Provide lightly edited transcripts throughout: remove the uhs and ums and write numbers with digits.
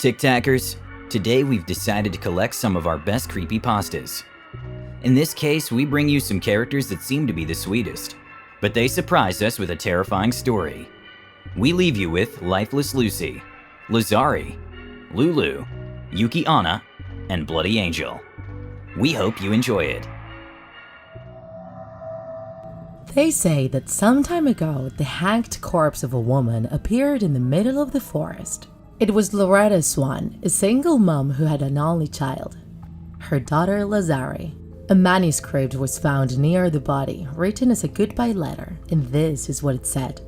Tiktakers, today we've decided to collect some of our best creepypastas. In this case, we bring you some characters that seem to be the sweetest, but they surprise us with a terrifying story. We leave you with Lifeless Lucy, Lazari, Lulu, Yuki-Onna, and Bloody Angel. We hope you enjoy it. They say that some time ago, the hanged corpse of a woman appeared in the middle of the forest. It was Loretta Swan, a single mom who had an only child, her daughter Lazari. A manuscript was found near the body, written as a goodbye letter, and this is what it said.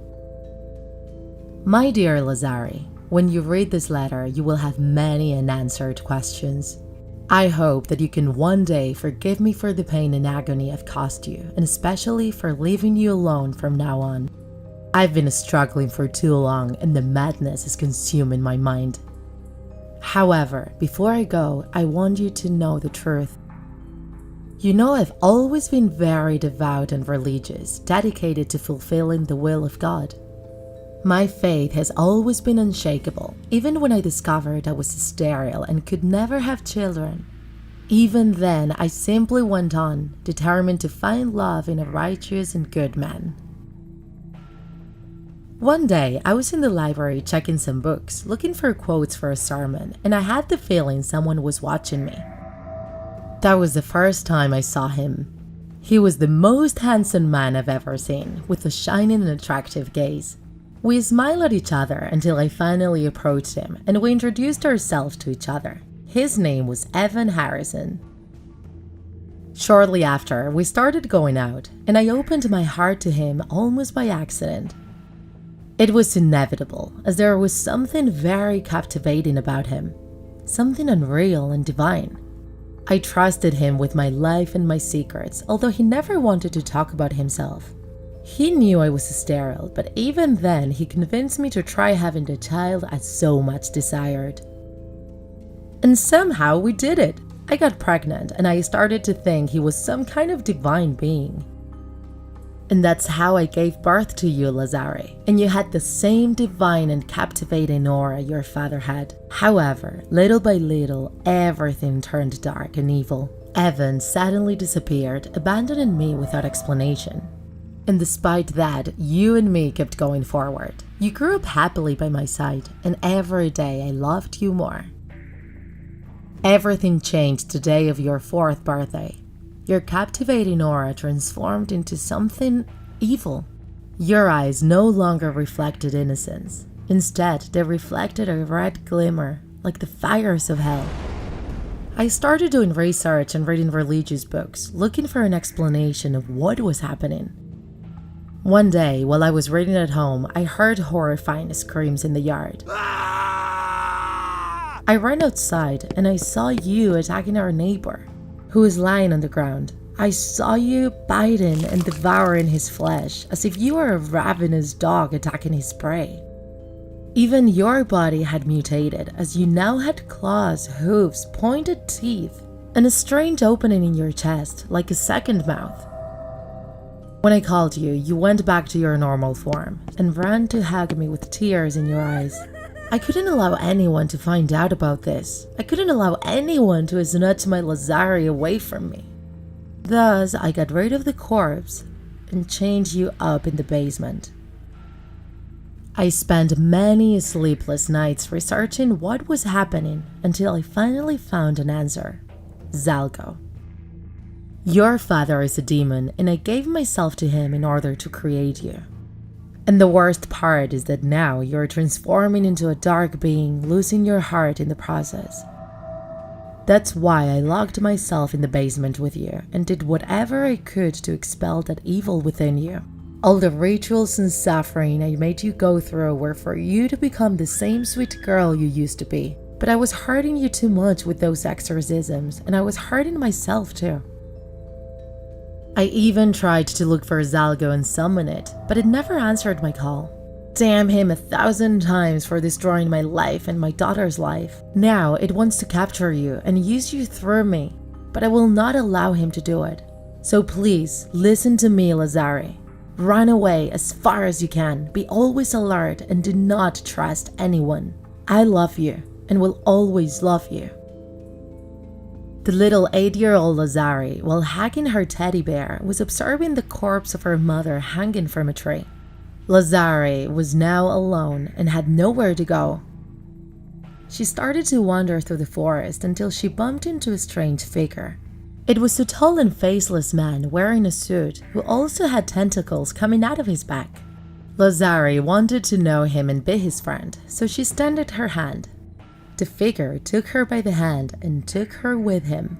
My dear Lazari, when you read this letter, you will have many unanswered questions. I hope that you can one day forgive me for the pain and agony I've caused you, and especially for leaving you alone from now on. I've been struggling for too long, and the madness is consuming my mind. However, before I go, I want you to know the truth. You know, I've always been very devout and religious, dedicated to fulfilling the will of God. My faith has always been unshakable, even when I discovered I was sterile and could never have children. Even then, I simply went on, determined to find love in a righteous and good man. One day, I was in the library checking some books, looking for quotes for a sermon, and I had the feeling someone was watching me. That was the first time I saw him. He was the most handsome man I've ever seen, with a shining and attractive gaze. We smiled at each other until I finally approached him, and we introduced ourselves to each other. His name was Evan Harrison. Shortly after, we started going out, and I opened my heart to him almost by accident. It was inevitable, as there was something very captivating about him, something unreal and divine. I trusted him with my life and my secrets, although he never wanted to talk about himself. He knew I was sterile, but even then he convinced me to try having the child I so much desired. And somehow we did it. I got pregnant, and I started to think he was some kind of divine being. And that's how I gave birth to you, Lazari, and you had the same divine and captivating aura your father had. However, little by little, everything turned dark and evil. Evan suddenly disappeared, abandoning me without explanation. And despite that, you and me kept going forward. You grew up happily by my side, and every day I loved you more. Everything changed the day of your 4th birthday. Your captivating aura transformed into something evil. Your eyes no longer reflected innocence. Instead, they reflected a red glimmer, like the fires of hell. I started doing research and reading religious books, looking for an explanation of what was happening. One day, while I was reading at home, I heard horrifying screams in the yard. I ran outside and I saw you attacking our neighbor, who was lying on the ground. I saw you biting and devouring his flesh, as if you were a ravenous dog attacking his prey. Even your body had mutated, as you now had claws, hooves, pointed teeth, and a strange opening in your chest, like a second mouth. When I called you, you went back to your normal form and ran to hug me with tears in your eyes. I couldn't allow anyone to find out about this. I couldn't allow anyone to snatch my Lazari away from me. Thus, I got rid of the corpse and chained you up in the basement. I spent many sleepless nights researching what was happening until I finally found an answer. Zalgo. Your father is a demon, and I gave myself to him in order to create you. And the worst part is that now you're transforming into a dark being, losing your heart in the process. That's why I locked myself in the basement with you and did whatever I could to expel that evil within you. All the rituals and suffering I made you go through were for you to become the same sweet girl you used to be. But I was hurting you too much with those exorcisms, and I was hurting myself too. I even tried to look for Zalgo and summon it, but it never answered my call. Damn him 1,000 times for destroying my life and my daughter's life. Now it wants to capture you and use you through me, but I will not allow him to do it. So please, listen to me, Lazari. Run away as far as you can, be always alert, and do not trust anyone. I love you, and will always love you. The little 8-year-old Lazari, while hugging her teddy bear, was observing the corpse of her mother hanging from a tree. Lazari was now alone and had nowhere to go. She started to wander through the forest until she bumped into a strange figure. It was a tall and faceless man wearing a suit who also had tentacles coming out of his back. Lazari wanted to know him and be his friend, so she extended her hand. The figure took her by the hand and took her with him.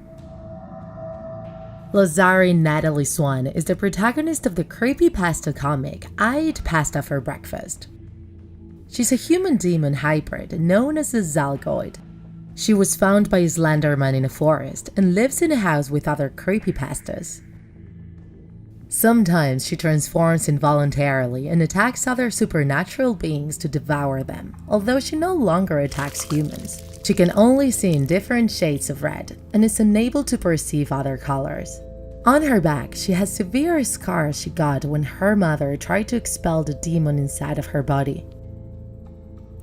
Lazari Natalie Swan is the protagonist of the creepypasta comic I Eat Pasta for Breakfast. She's a human-demon hybrid known as a Zalgoid. She was found by a Slenderman in a forest and lives in a house with other creepypastas. Sometimes she transforms involuntarily and attacks other supernatural beings to devour them, although she no longer attacks humans. She can only see in different shades of red and is unable to perceive other colors. On her back, she has severe scars she got when her mother tried to expel the demon inside of her body.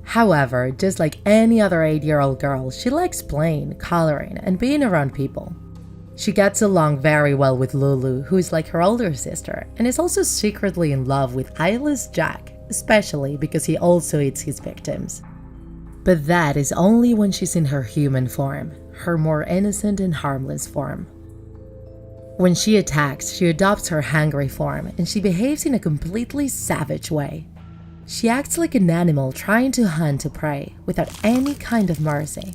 However, just like any other 8-year-old girl, she likes playing, coloring, and being around people. She gets along very well with Lulu, who is like her older sister, and is also secretly in love with eyeless Jack, especially because he also eats his victims. But that is only when she's in her human form, her more innocent and harmless form. When she attacks, she adopts her hungry form, and she behaves in a completely savage way. She acts like an animal trying to hunt a prey without any kind of mercy.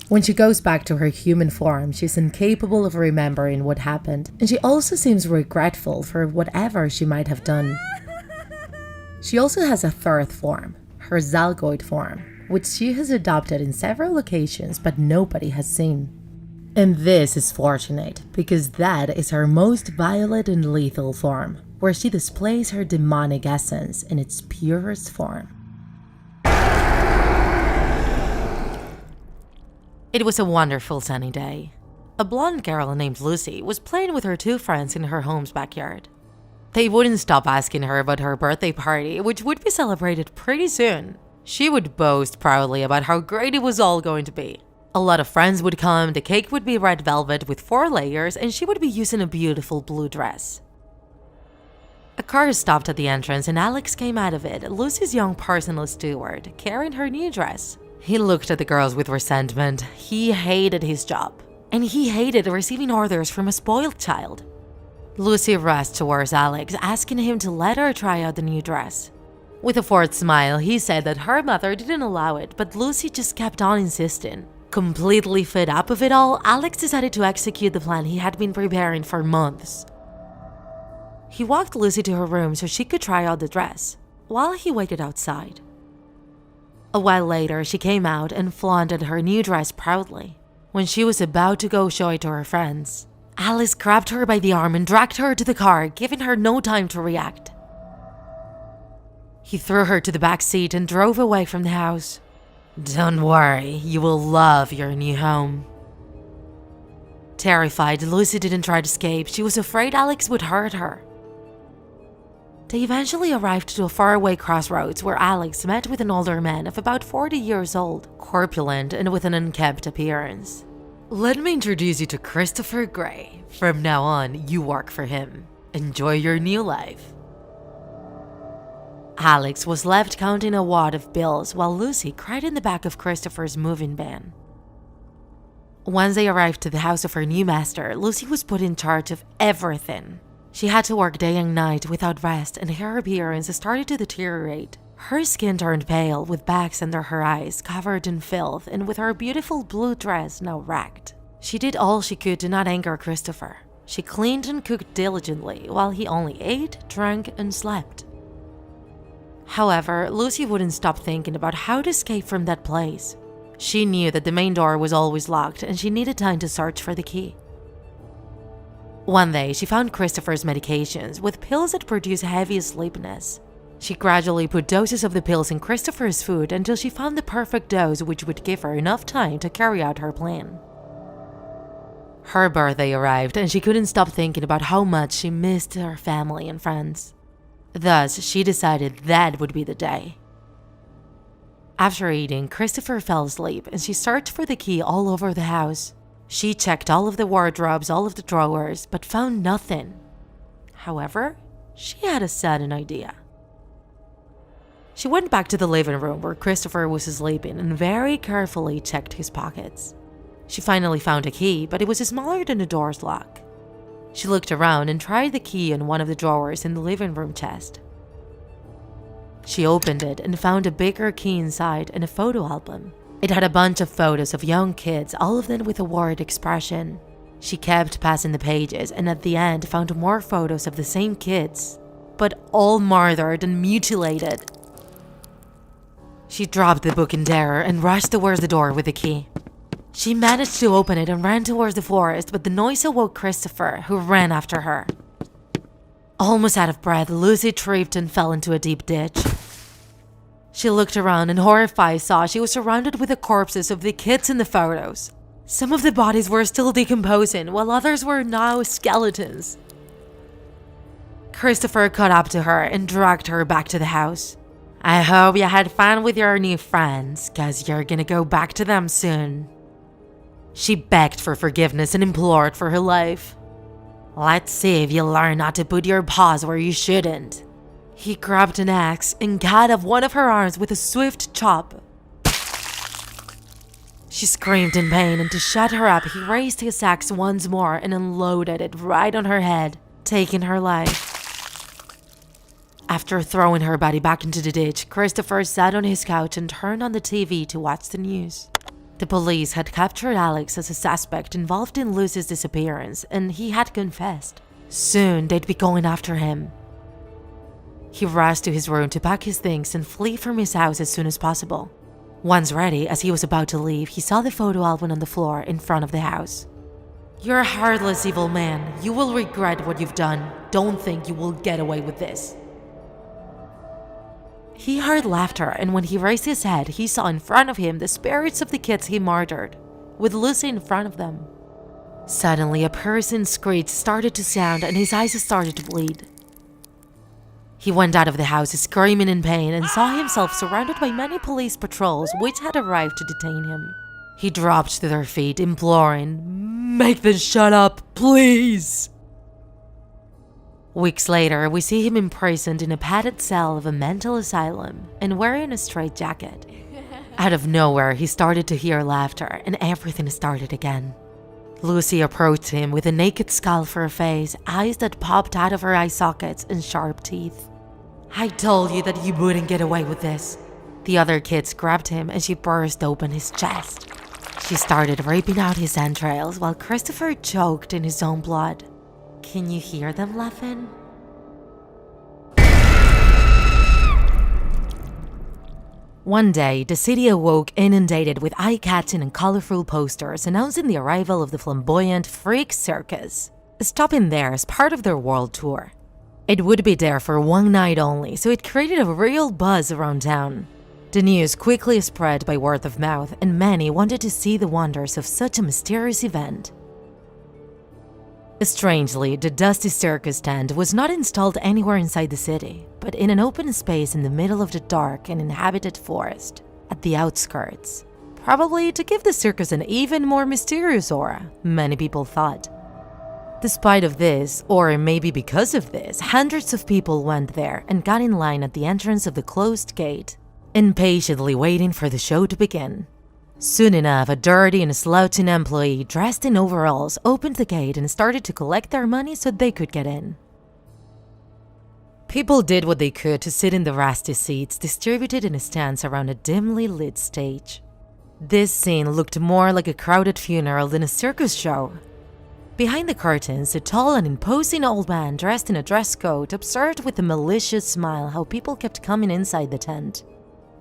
When she goes back to her human form, she's incapable of remembering what happened, and she also seems regretful for whatever she might have done. She also has a third form, her Zalgoid form, which she has adopted in several locations but nobody has seen. And this is fortunate, because that is her most violent and lethal form, where she displays her demonic essence in its purest form. It was a wonderful sunny day. A blonde girl named Lucy was playing with her 2 friends in her home's backyard. They wouldn't stop asking her about her birthday party, which would be celebrated pretty soon. She would boast proudly about how great it was all going to be. A lot of friends would come, the cake would be red velvet with 4 layers, and she would be using a beautiful blue dress. A car stopped at the entrance and Alex came out of it, Lucy's young personal steward, carrying her new dress. He looked at the girls with resentment. He hated his job, and he hated receiving orders from a spoiled child. Lucy rushed towards Alex, asking him to let her try out the new dress. With a forced smile, he said that her mother didn't allow it, but Lucy just kept on insisting. Completely fed up of it all, Alex decided to execute the plan he had been preparing for months. He walked Lucy to her room so she could try out the dress, while he waited outside. A while later, she came out and flaunted her new dress proudly. When she was about to go show it to her friends, Alice grabbed her by the arm and dragged her to the car, giving her no time to react. He threw her to the back seat and drove away from the house. "Don't worry, you will love your new home." Terrified, Lucy didn't try to escape. She was afraid Alex would hurt her. They eventually arrived to a faraway crossroads where Alex met with an older man of about 40 years old, corpulent and with an unkempt appearance. "Let me introduce you to Christopher Gray. From now on, you work for him. Enjoy your new life." Alex was left counting a wad of bills while Lucy cried in the back of Christopher's moving van. Once they arrived to the house of her new master, Lucy was put in charge of everything. She had to work day and night without rest, and her appearance started to deteriorate. Her skin turned pale, with bags under her eyes, covered in filth, and with her beautiful blue dress now ragged. She did all she could to not anger Christopher. She cleaned and cooked diligently, while he only ate, drank, and slept. However, Lucy wouldn't stop thinking about how to escape from that place. She knew that the main door was always locked, and she needed time to search for the key. One day, she found Christopher's medications with pills that produce heavy sleepiness. She gradually put doses of the pills in Christopher's food until she found the perfect dose which would give her enough time to carry out her plan. Her birthday arrived and she couldn't stop thinking about how much she missed her family and friends. Thus, she decided that would be the day. After eating, Christopher fell asleep and she searched for the key all over the house. She checked all of the wardrobes, all of the drawers, but found nothing. However, she had a sudden idea. She went back to the living room where Christopher was sleeping and very carefully checked his pockets. She finally found a key, but it was smaller than the door's lock. She looked around and tried the key in one of the drawers in the living room chest. She opened it and found a bigger key inside and a photo album. It had a bunch of photos of young kids, all of them with a worried expression. She kept passing the pages and at the end found more photos of the same kids, but all murdered and mutilated. She dropped the book in terror and rushed towards the door with the key. She managed to open it and ran towards the forest, but the noise awoke Christopher, who ran after her. Almost out of breath, Lucy tripped and fell into a deep ditch. She looked around and horrified saw she was surrounded with the corpses of the kids in the photos. Some of the bodies were still decomposing, while others were now skeletons. Christopher caught up to her and dragged her back to the house. I hope you had fun with your new friends, cause you're gonna go back to them soon. She begged for forgiveness and implored for her life. Let's see if you learn not to put your paws where you shouldn't. He grabbed an axe and cut off one of her arms with a swift chop. She screamed in pain, and to shut her up, he raised his axe once more and unloaded it right on her head, taking her life. After throwing her body back into the ditch, Christopher sat on his couch and turned on the TV to watch the news. The police had captured Alex as a suspect involved in Lucy's disappearance, and he had confessed. Soon, they'd be going after him. He rushed to his room to pack his things and flee from his house as soon as possible. Once ready, as he was about to leave, he saw the photo album on the floor in front of the house. You're a heartless evil man. You will regret what you've done. Don't think you will get away with this. He heard laughter, and when he raised his head, he saw in front of him the spirits of the kids he murdered, with Lucy in front of them. Suddenly, a person's screech started to sound and his eyes started to bleed. He went out of the house screaming in pain and saw himself surrounded by many police patrols which had arrived to detain him. He dropped to their feet, imploring, "Make them shut up, please!" Weeks later, we see him imprisoned in a padded cell of a mental asylum and wearing a straitjacket. Out of nowhere, he started to hear laughter and everything started again. Lucy approached him with a naked skull for a face, eyes that popped out of her eye sockets, and sharp teeth. I told you that you wouldn't get away with this. The other kids grabbed him and she burst open his chest. She started ripping out his entrails while Christopher choked in his own blood. Can you hear them laughing? One day, the city awoke inundated with eye-catching and colorful posters announcing the arrival of the flamboyant freak circus, stopping there as part of their world tour. It would be there for one night only, so it created a real buzz around town. The news quickly spread by word of mouth, and many wanted to see the wonders of such a mysterious event. Strangely, the dusty circus tent was not installed anywhere inside the city, but in an open space in the middle of the dark and inhabited forest, at the outskirts. Probably to give the circus an even more mysterious aura, many people thought. Despite of this, or maybe because of this, hundreds of people went there and got in line at the entrance of the closed gate, impatiently waiting for the show to begin. Soon enough, a dirty and slouching employee dressed in overalls opened the gate and started to collect their money so they could get in. People did what they could to sit in the rusty seats distributed in stands around a dimly lit stage. This scene looked more like a crowded funeral than a circus show. Behind the curtains, a tall and imposing old man dressed in a dress coat observed with a malicious smile how people kept coming inside the tent.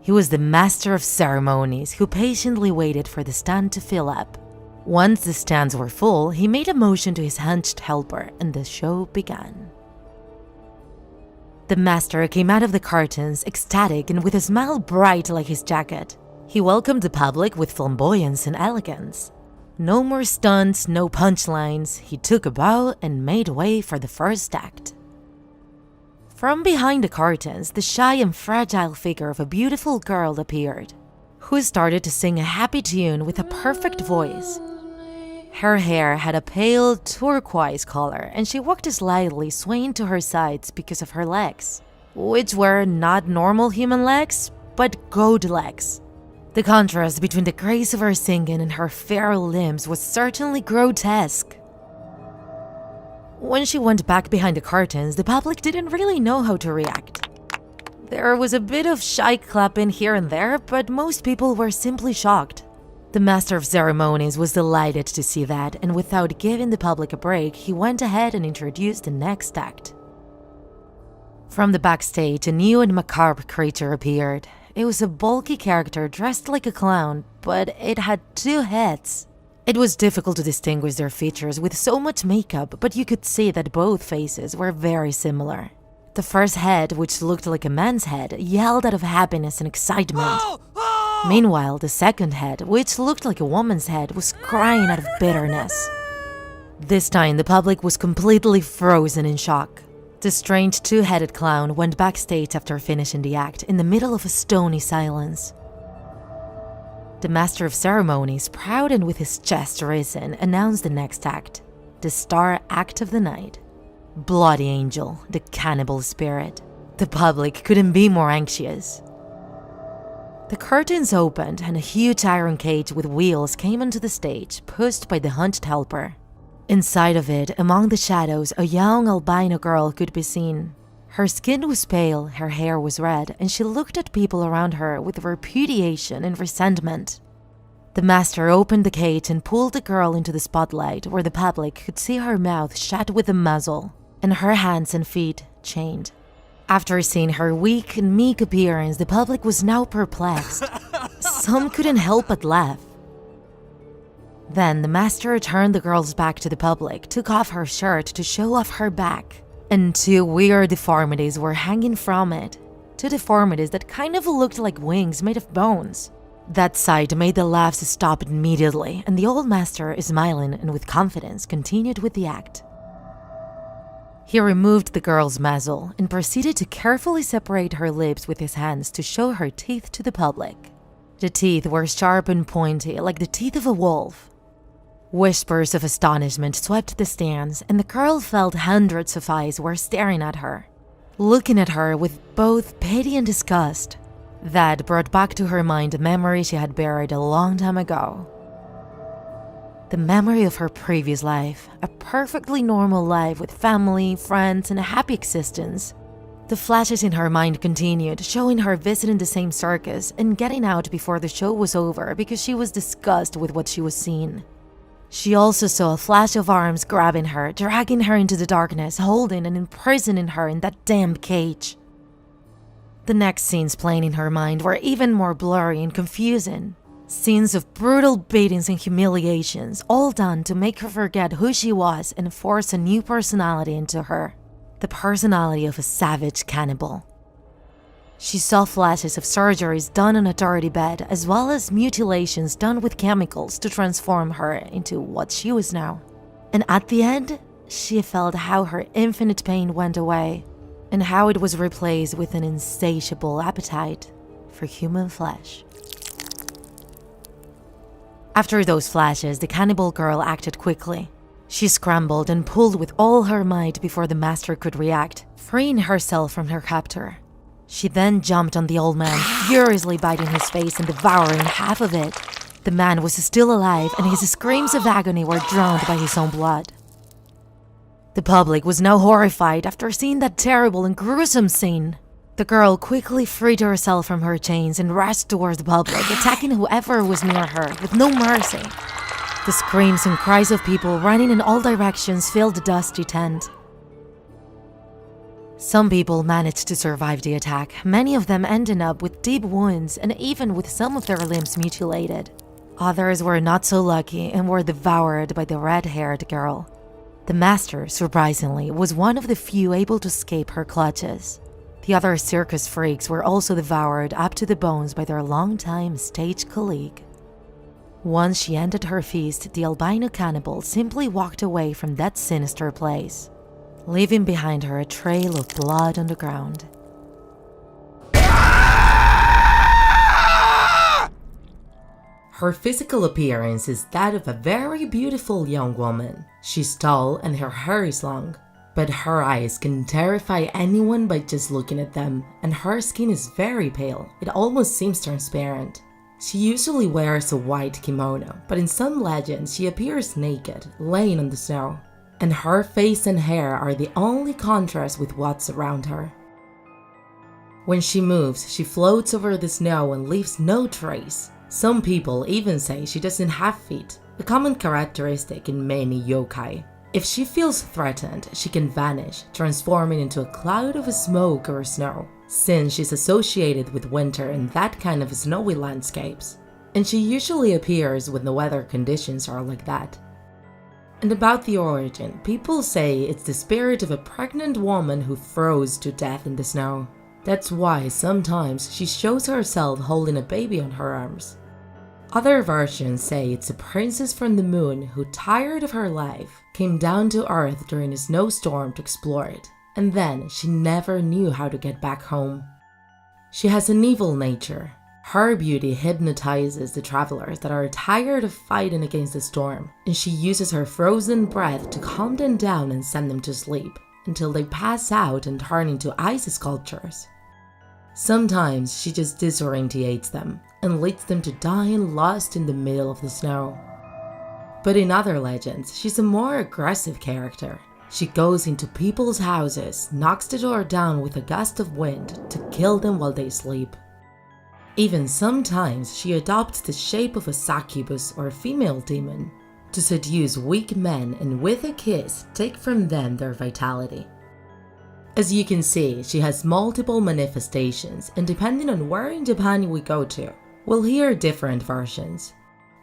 He was the master of ceremonies who patiently waited for the stand to fill up. Once the stands were full, he made a motion to his hunched helper and the show began. The master came out of the curtains, ecstatic and with a smile bright like his jacket. He welcomed the public with flamboyance and elegance. No more stunts, no punchlines. He took a bow and made way for the first act. From behind the curtains, the shy and fragile figure of a beautiful girl appeared. who started to sing a happy tune with a perfect voice. Her hair had a pale turquoise color, and she walked slightly, swaying to her sides because of her legs, which were not normal human legs, but goat legs. The contrast between the grace of her singing and her fair limbs was certainly grotesque. When she went back behind the curtains, the public didn't really know how to react. There was a bit of shy clapping here and there, but most people were simply shocked. The master of ceremonies was delighted to see that, and without giving the public a break, he went ahead and introduced the next act. From the backstage, a new and macabre creature appeared. It was a bulky character dressed like a clown, but it had 2 heads. It was difficult to distinguish their features with so much makeup, but you could see that both faces were very similar. The first head, which looked like a man's head, yelled out of happiness and excitement. Meanwhile, the second head, which looked like a woman's head, was crying out of bitterness. This time, the public was completely frozen in shock. The strange 2-headed clown went backstage after finishing the act in the middle of a stony silence. The master of ceremonies, proud and with his chest risen, announced the next act, the star act of the night. Bloody Angel, the cannibal spirit. The public couldn't be more anxious. The curtains opened and a huge iron cage with wheels came onto the stage, pushed by the hunched helper. Inside of it, among the shadows, a young albino girl could be seen. Her skin was pale, her hair was red, and she looked at people around her with repudiation and resentment. The master opened the cage and pulled the girl into the spotlight where the public could see her mouth shut with a muzzle and her hands and feet chained. After seeing her weak and meek appearance, the public was now perplexed. Some couldn't help but laugh. Then the master turned the girl's back to the public, took off her shirt to show off her back, and 2 weird deformities were hanging from it. 2 deformities that kind of looked like wings made of bones. That sight made the laughs stop immediately, and the old master, smiling and with confidence, continued with the act. He removed the girl's muzzle and proceeded to carefully separate her lips with his hands to show her teeth to the public. The teeth were sharp and pointy, like the teeth of a wolf. Whispers of astonishment swept the stands, and the girl felt hundreds of eyes were staring at her, looking at her with both pity and disgust. That brought back to her mind a memory she had buried a long time ago. The memory of her previous life, a perfectly normal life with family, friends, and a happy existence. The flashes in her mind continued, showing her visiting the same circus and getting out before the show was over because she was disgusted with what she was seeing. She also saw a flash of arms grabbing her, dragging her into the darkness, holding and imprisoning her in that damned cage. The next scenes playing in her mind were even more blurry and confusing. Scenes of brutal beatings and humiliations, all done to make her forget who she was and force a new personality into her. The personality of a savage cannibal. She saw flashes of surgeries done on a dirty bed, as well as mutilations done with chemicals to transform her into what she was now. And at the end, she felt how her infinite pain went away, and how it was replaced with an insatiable appetite for human flesh. After those flashes, the cannibal girl acted quickly. She scrambled and pulled with all her might before the master could react, freeing herself from her captor. She then jumped on the old man, furiously biting his face and devouring half of it. The man was still alive, and his screams of agony were drowned by his own blood. The public was now horrified after seeing that terrible and gruesome scene. The girl quickly freed herself from her chains and rushed towards the public, attacking whoever was near her with no mercy. The screams and cries of people running in all directions filled the dusty tent. Some people managed to survive the attack, many of them ending up with deep wounds and even with some of their limbs mutilated. Others were not so lucky and were devoured by the red-haired girl. The master, surprisingly, was one of the few able to escape her clutches. The other circus freaks were also devoured up to the bones by their longtime stage colleague. Once she ended her feast, the albino cannibal simply walked away from that sinister place, leaving behind her a trail of blood on the ground. Her physical appearance is that of a very beautiful young woman. She's tall and her hair is long, but her eyes can terrify anyone by just looking at them, and her skin is very pale. It almost seems transparent. She usually wears a white kimono, but in some legends she appears naked, laying on the snow, and her face and hair are the only contrast with what's around her. When she moves, she floats over the snow and leaves no trace. Some people even say she doesn't have feet, a common characteristic in many yokai. If she feels threatened, she can vanish, transforming into a cloud of smoke or snow, since she's associated with winter and that kind of snowy landscapes. And she usually appears when the weather conditions are like that. And about the origin, people say it's the spirit of a pregnant woman who froze to death in the snow. That's why sometimes she shows herself holding a baby on her arms. Other versions say it's a princess from the moon who, tired of her life, came down to Earth during a snowstorm to explore it, and then she never knew how to get back home. She has an evil nature. Her beauty hypnotizes the travelers that are tired of fighting against the storm, and she uses her frozen breath to calm them down and send them to sleep, until they pass out and turn into ice sculptures. Sometimes she just disorientates them and leads them to dying lost in the middle of the snow. But in other legends, she's a more aggressive character. She goes into people's houses, knocks the door down with a gust of wind to kill them while they sleep. Even sometimes she adopts the shape of a succubus or a female demon to seduce weak men and with a kiss take from them their vitality. As you can see, she has multiple manifestations, and depending on where in Japan we go to, we'll hear different versions.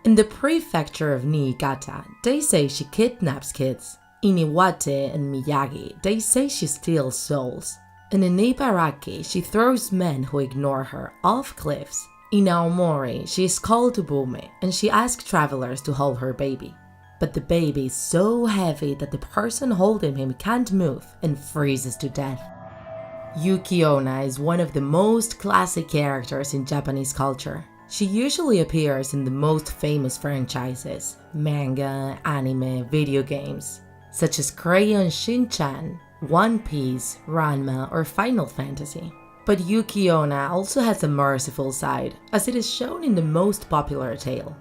In the prefecture of Niigata, they say she kidnaps kids. In Iwate and Miyagi, they say she steals souls. And in Ibaraki, she throws men who ignore her off cliffs. In Aomori, she is called Ubume, and she asks travelers to hold her baby. But the baby is so heavy that the person holding him can't move and freezes to death. Yuki-Onna is one of the most classic characters in Japanese culture. She usually appears in the most famous franchises, manga, anime, video games, such as Crayon Shin-chan, One Piece, Ranma, or Final Fantasy. But Yuki-Onna also has a merciful side, as it is shown in the most popular tale.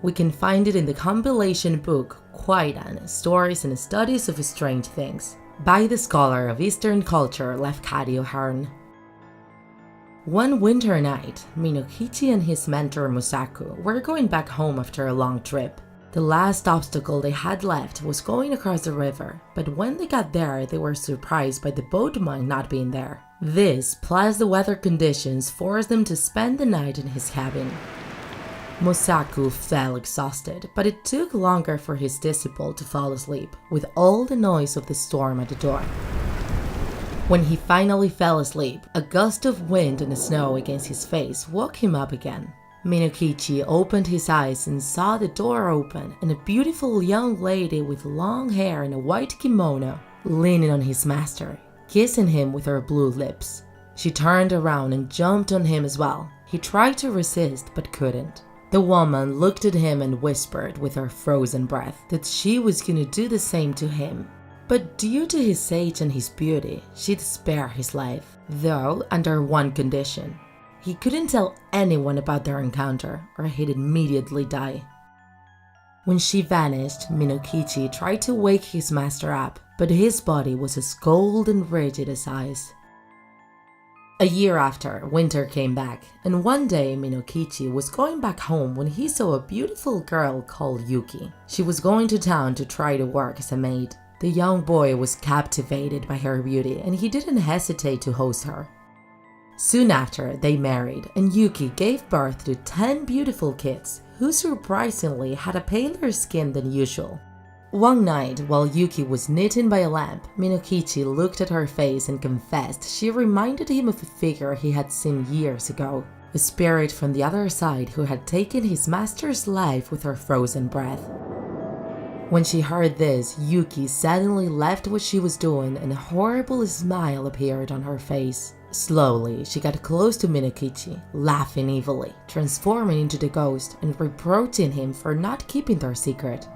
We can find it in the compilation book Kwaidan, Stories and Studies of Strange Things, by the scholar of Eastern culture Lefkadio Hearn. One winter night, Minokichi and his mentor Musaku were going back home after a long trip. The last obstacle they had left was going across the river, but when they got there, they were surprised by the boatman not being there. This, plus the weather conditions, forced them to spend the night in his cabin. Musaku fell exhausted, but it took longer for his disciple to fall asleep, with all the noise of the storm at the door. When he finally fell asleep, a gust of wind and snow against his face woke him up again. Minokichi opened his eyes and saw the door open and a beautiful young lady with long hair and a white kimono leaning on his master, kissing him with her blue lips. She turned around and jumped on him as well. He tried to resist but couldn't. The woman looked at him and whispered with her frozen breath that she was gonna do the same to him. But due to his age and his beauty, she'd spare his life, though under one condition. He couldn't tell anyone about their encounter or he'd immediately die. When she vanished, Minokichi tried to wake his master up, but his body was as cold and rigid as ice. A year after, winter came back, and one day Minokichi was going back home when he saw a beautiful girl called Yuki. She was going to town to try to work as a maid. The young boy was captivated by her beauty, and he didn't hesitate to host her. Soon after, they married, and Yuki gave birth to 10 beautiful kids, who surprisingly had a paler skin than usual. One night, while Yuki was knitting by a lamp, Minokichi looked at her face and confessed she reminded him of a figure he had seen years ago, a spirit from the other side who had taken his master's life with her frozen breath. When she heard this, Yuki suddenly left what she was doing and a horrible smile appeared on her face. Slowly, she got close to Minakichi, laughing evilly, transforming into the ghost and reproaching him for not keeping their secret.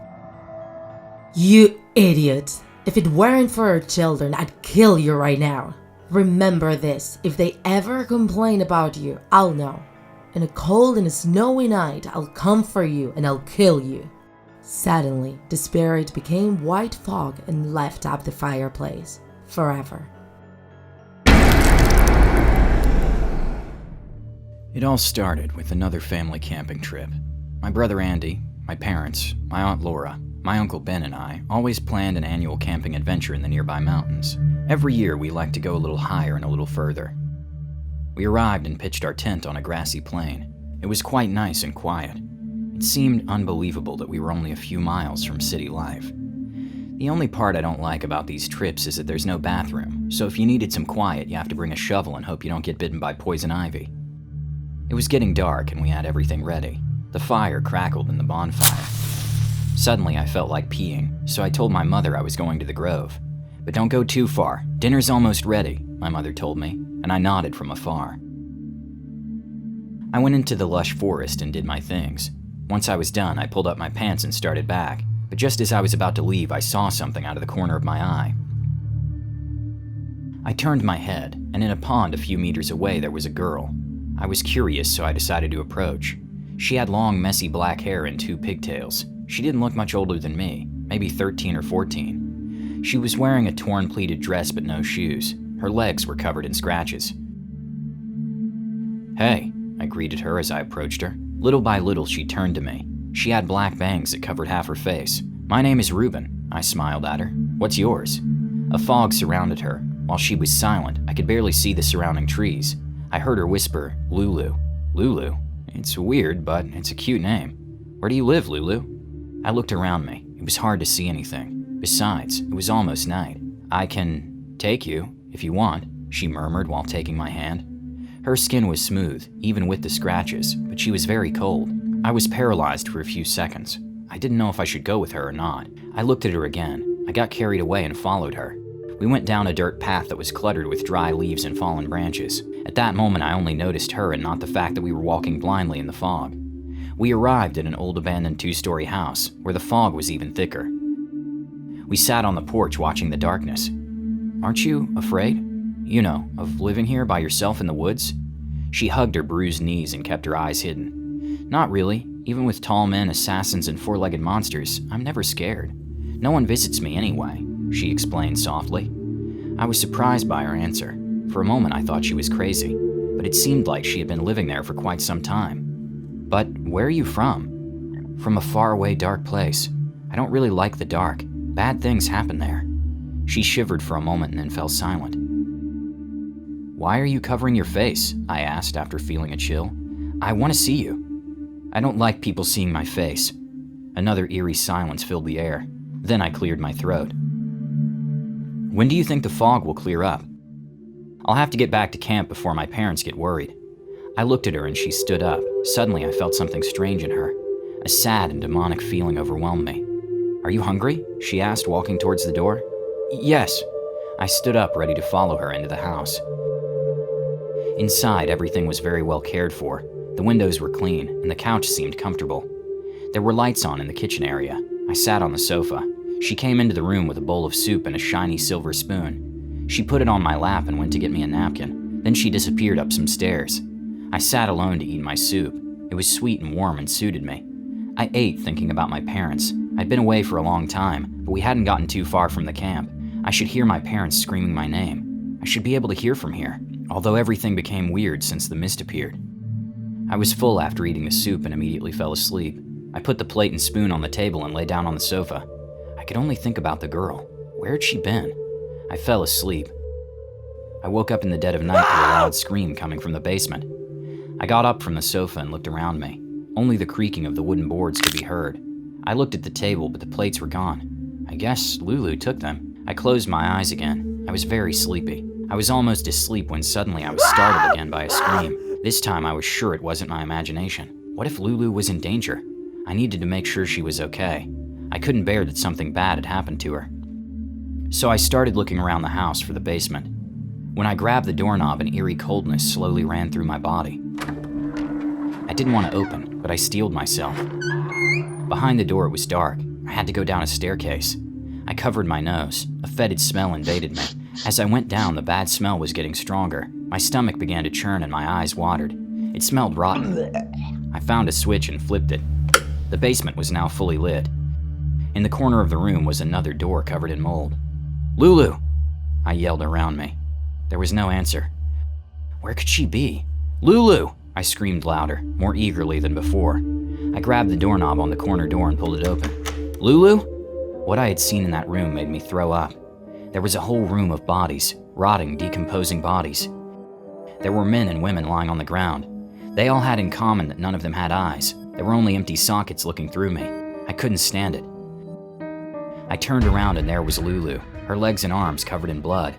You idiot! If it weren't for our children, I'd kill you right now. Remember this, if they ever complain about you, I'll know. In a cold and snowy night, I'll come for you and I'll kill you. Suddenly, the spirit became white fog and left up the fireplace, forever. It all started with another family camping trip. My brother Andy, my parents, my aunt Laura, my uncle Ben and I always planned an annual camping adventure in the nearby mountains. Every year we liked to go a little higher and a little further. We arrived and pitched our tent on a grassy plain. It was quite nice and quiet. It seemed unbelievable that we were only a few miles from city life. The only part I don't like about these trips is that there's no bathroom, so if you needed some quiet, you have to bring a shovel and hope you don't get bitten by poison ivy. It was getting dark and we had everything ready. The fire crackled in the bonfire. Suddenly I felt like peeing, so I told my mother I was going to the grove. But don't go too far, dinner's almost ready, my mother told me, and I nodded from afar. I went into the lush forest and did my things. Once I was done, I pulled up my pants and started back, but just as I was about to leave, I saw something out of the corner of my eye. I turned my head, and in a pond a few meters away there was a girl. I was curious, so I decided to approach. She had long, messy black hair and 2 pigtails. She didn't look much older than me, maybe 13 or 14. She was wearing a torn pleated dress but no shoes. Her legs were covered in scratches. "Hey," I greeted her as I approached her. Little by little, she turned to me. She had black bangs that covered half her face. "My name is Reuben," I smiled at her. "What's yours?" A fog surrounded her. While she was silent, I could barely see the surrounding trees. I heard her whisper, "Lulu." "Lulu? It's weird, but it's a cute name. Where do you live, Lulu?" I looked around me. It was hard to see anything. Besides, it was almost night. "I can take you, if you want," she murmured while taking my hand. Her skin was smooth, even with the scratches, but she was very cold. I was paralyzed for a few seconds. I didn't know if I should go with her or not. I looked at her again. I got carried away and followed her. We went down a dirt path that was cluttered with dry leaves and fallen branches. At that moment, I only noticed her and not the fact that we were walking blindly in the fog. We arrived at an old abandoned 2-story house, where the fog was even thicker. We sat on the porch watching the darkness. "Aren't you afraid? You know, of living here by yourself in the woods?" She hugged her bruised knees and kept her eyes hidden. "Not really. Even with tall men, assassins, and 4-legged monsters, I'm never scared. No one visits me anyway," she explained softly. I was surprised by her answer. For a moment I thought she was crazy, but it seemed like she had been living there for quite some time. "But where are you from?" "From a faraway dark place. I don't really like the dark. Bad things happen there." She shivered for a moment and then fell silent. "Why are you covering your face?" I asked after feeling a chill. "I want to see you." "I don't like people seeing my face." Another eerie silence filled the air. Then I cleared my throat. "When do you think the fog will clear up?" "I'll have to get back to camp before my parents get worried." I looked at her and she stood up. Suddenly I felt something strange in her. A sad and demonic feeling overwhelmed me. "Are you hungry?" she asked, walking towards the door. "Yes." I stood up, ready to follow her into the house. Inside, everything was very well cared for. The windows were clean, and the couch seemed comfortable. There were lights on in the kitchen area. I sat on the sofa. She came into the room with a bowl of soup and a shiny silver spoon. She put it on my lap and went to get me a napkin. Then she disappeared up some stairs. I sat alone to eat my soup. It was sweet and warm and suited me. I ate, thinking about my parents. I'd been away for a long time, but we hadn't gotten too far from the camp. I should hear my parents screaming my name. I should be able to hear from here, although everything became weird since the mist appeared. I was full after eating the soup and immediately fell asleep. I put the plate and spoon on the table and lay down on the sofa. I could only think about the girl. Where had she been? I fell asleep. I woke up in the dead of night to a loud scream coming from the basement. I got up from the sofa and looked around me. Only the creaking of the wooden boards could be heard. I looked at the table, but the plates were gone. I guess Lulu took them. I closed my eyes again. I was very sleepy. I was almost asleep when suddenly I was startled again by a scream. This time I was sure it wasn't my imagination. What if Lulu was in danger? I needed to make sure she was okay. I couldn't bear that something bad had happened to her. So I started looking around the house for the basement. When I grabbed the doorknob, an eerie coldness slowly ran through my body. I didn't want to open, but I steeled myself. Behind the door, it was dark. I had to go down a staircase. I covered my nose. A fetid smell invaded me. As I went down, the bad smell was getting stronger. My stomach began to churn and my eyes watered. It smelled rotten. I found a switch and flipped it. The basement was now fully lit. In the corner of the room was another door covered in mold. "Lulu!" I yelled around me. There was no answer. Where could she be? "Lulu!" I screamed louder, more eagerly than before. I grabbed the doorknob on the corner door and pulled it open. "Lulu?" What I had seen in that room made me throw up. There was a whole room of bodies, rotting, decomposing bodies. There were men and women lying on the ground. They all had in common that none of them had eyes. There were only empty sockets looking through me. I couldn't stand it. I turned around and there was Lulu, her legs and arms covered in blood.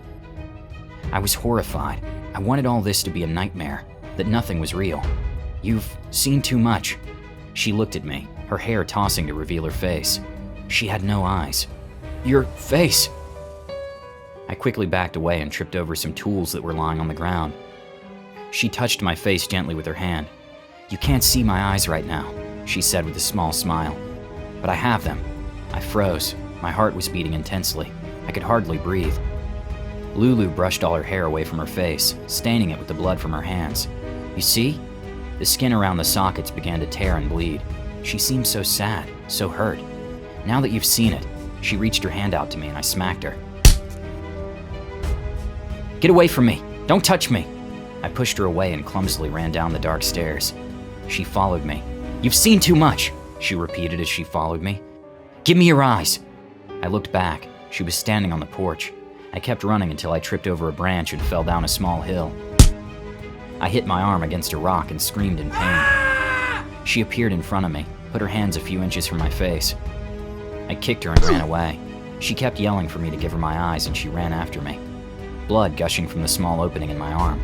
I was horrified. I wanted all this to be a nightmare, that nothing was real. "You've seen too much." She looked at me, her hair tossing to reveal her face. She had no eyes. "Your face!" I quickly backed away and tripped over some tools that were lying on the ground. She touched my face gently with her hand. "You can't see my eyes right now," she said with a small smile. "But I have them." I froze. My heart was beating intensely. I could hardly breathe. Lulu brushed all her hair away from her face, staining it with the blood from her hands. "You see?" The skin around the sockets began to tear and bleed. She seemed so sad, so hurt. "Now that you've seen it," she reached her hand out to me and I smacked her. "Get away from me! Don't touch me!" I pushed her away and clumsily ran down the dark stairs. She followed me. "You've seen too much," she repeated as she followed me. "Give me your eyes." I looked back. She was standing on the porch. I kept running until I tripped over a branch and fell down a small hill. I hit my arm against a rock and screamed in pain. She appeared in front of me, put her hands a few inches from my face. I kicked her and ran away. She kept yelling for me to give her my eyes and she ran after me. Blood gushing from the small opening in my arm.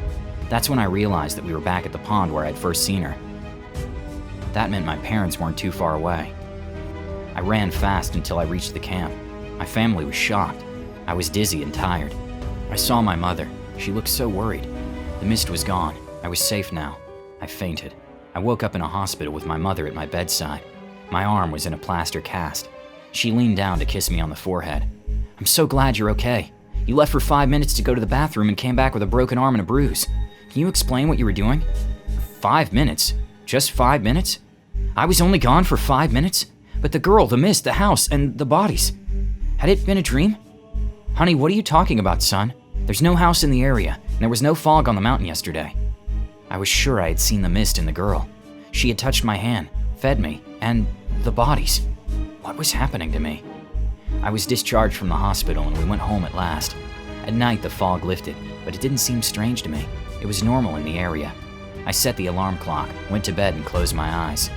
That's when I realized that we were back at the pond where I'd first seen her. That meant my parents weren't too far away. I ran fast until I reached the camp. My family was shocked. I was dizzy and tired. I saw my mother. She looked so worried. The mist was gone. I was safe now. I fainted. I woke up in a hospital with my mother at my bedside. My arm was in a plaster cast. She leaned down to kiss me on the forehead. "I'm so glad you're okay. You left for 5 minutes to go to the bathroom and came back with a broken arm and a bruise. Can you explain what you were doing?" 5 minutes? Just 5 minutes? I was only gone for 5 minutes? But the girl, the mist, the house, and the bodies. Had it been a dream? "Honey, what are you talking about, son? There's no house in the area, and there was no fog on the mountain yesterday." I was sure I had seen the mist and the girl. She had touched my hand, fed me, and the bodies. What was happening to me? I was discharged from the hospital and we went home at last. At night, the fog lifted, but it didn't seem strange to me. It was normal in the area. I set the alarm clock, went to bed, and closed my eyes.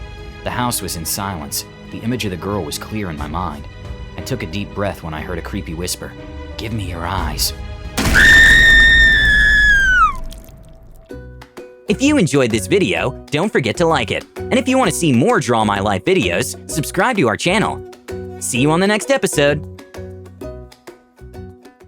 The house was in silence. The image of the girl was clear in my mind. I took a deep breath when I heard a creepy whisper. "Give me your eyes." If you enjoyed this video, don't forget to like it. And if you want to see more Draw My Life videos, subscribe to our channel. See you on the next episode.